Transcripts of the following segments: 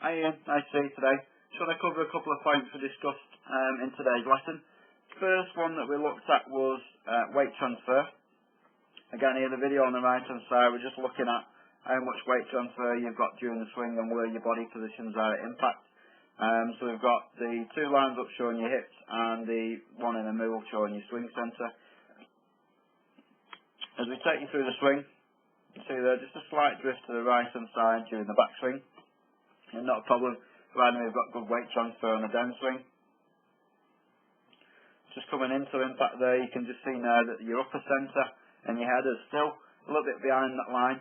Hi Ian, nice to see you today. Just want to cover a couple of points we discussed in today's lesson. First one that we looked at was weight transfer. Again, here the video on the right hand side, we're just looking at how much weight transfer you've got during the swing and where your body positions are at impact. So we've got the two lines up showing your hips and the one in the middle showing your swing centre. As we take you through the swing, you see there just a slight drift to the right hand side during the backswing. And not a problem, providing we've got good weight transfer on the downswing. Just coming into impact there, you can just see now that your upper centre and your head is still a little bit behind that line,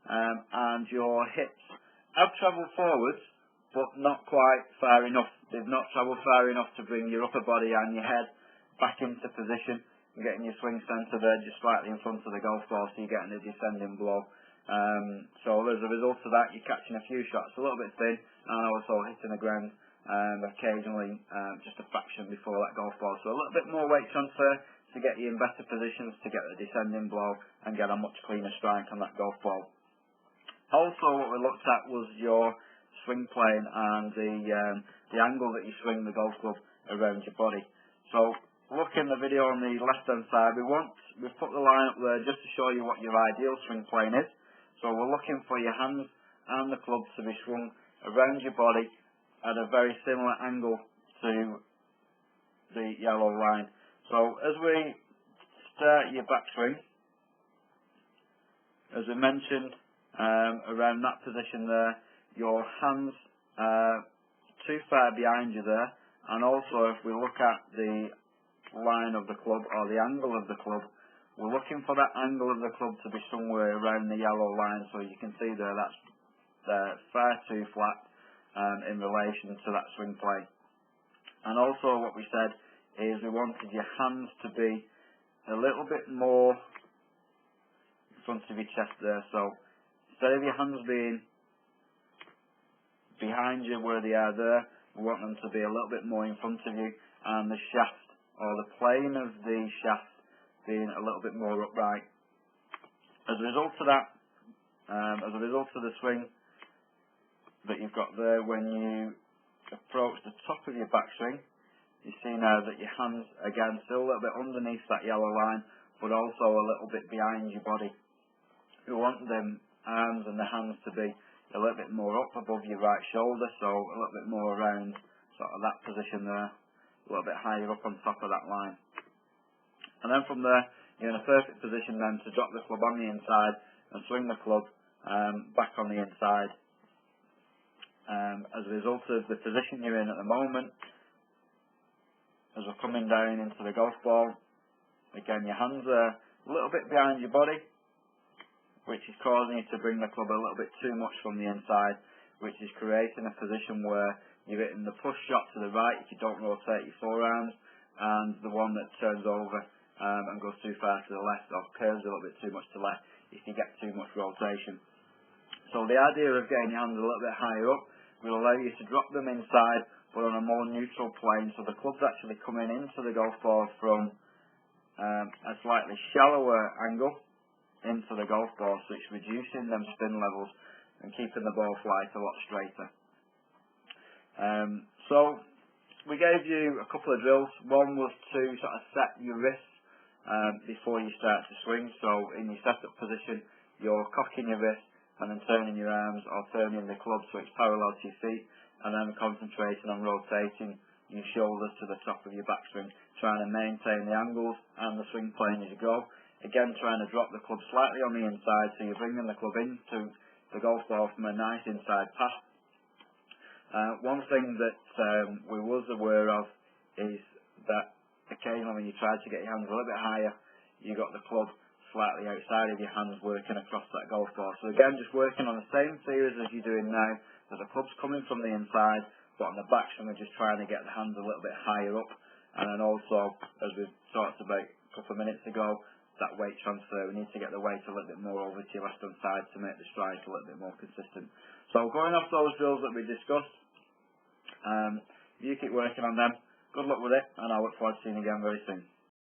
and your hips have travelled forwards, but not quite far enough. They've not travelled far enough to bring your upper body and your head back into position and getting your swing centre there just slightly in front of the golf ball, so you're getting a descending blow. So as a result of that, you're catching a few shots a little bit thin and also hitting the ground occasionally just a fraction before that golf ball. So a little bit more weight transfer to get you in better positions to get the descending blow and get a much cleaner strike on that golf ball. Also, what we looked at was your swing plane and the angle that you swing the golf club around your body. So look in the video on the left hand side, we've put the line up there just to show you what your ideal swing plane is. So we're looking for your hands and the club to be swung around your body at a very similar angle to the yellow line. So as we start your backswing, as we mentioned, around that position there, your hands are too far behind you there, and also if we look at the line of the club or the angle of the club, we're looking for that angle of the club to be somewhere around the yellow line. So you can see there that's far too flat in relation to that swing plane. And also what we said is we wanted your hands to be a little bit more in front of your chest there. So instead of your hands being behind you where they are there, we want them to be a little bit more in front of you, and the shaft or the plane of the shaft being a little bit more upright. As a result of that, as a result of the swing that you've got there, when you approach the top of your backswing, you see now that your hands, again, still a little bit underneath that yellow line, but also a little bit behind your body. You want them arms and the hands to be a little bit more up above your right shoulder, so a little bit more around sort of that position there, a little bit higher up on top of that line. And then from there, you're in a perfect position then to drop the club on the inside and swing the club back on the inside. As a result of the position you're in at the moment, as we're coming down into the golf ball, again your hands are a little bit behind your body, which is causing you to bring the club a little bit too much from the inside, which is creating a position where you're hitting the push shot to the right if you don't rotate your forearms, and the one that turns over and goes too far to the left, or curves a little bit too much to the left if you get too much rotation. So the idea of getting your hands a little bit higher up will allow you to drop them inside, but on a more neutral plane, so the club's actually coming into the golf ball from a slightly shallower angle into the golf ball, so it's reducing them spin levels and keeping the ball flight a lot straighter. So we gave you a couple of drills. One was to sort of set your wrists before you start to swing. So in your setup position, you're cocking your wrist and then turning your arms or turning the club so it's parallel to your feet, and then concentrating on rotating your shoulders to the top of your backswing, trying to maintain the angles and the swing plane as you go. Again, trying to drop the club slightly on the inside, so you're bringing the club into the golf ball from a nice inside path. One thing that we was aware of is that occasionally when you tried to get your hands a little bit higher, you got the club slightly outside of your hands working across that golf ball. So again, just working on the same theories as you're doing now, that the club's coming from the inside, but on the backswing we're just trying to get the hands a little bit higher up. And then also, as we've talked about a couple of minutes ago, that weight transfer, we need to get the weight a little bit more over to your left hand side to make the strike a little bit more consistent. So going off those drills that we discussed, you keep working on them. Good luck with it, and I look forward to seeing you again very soon.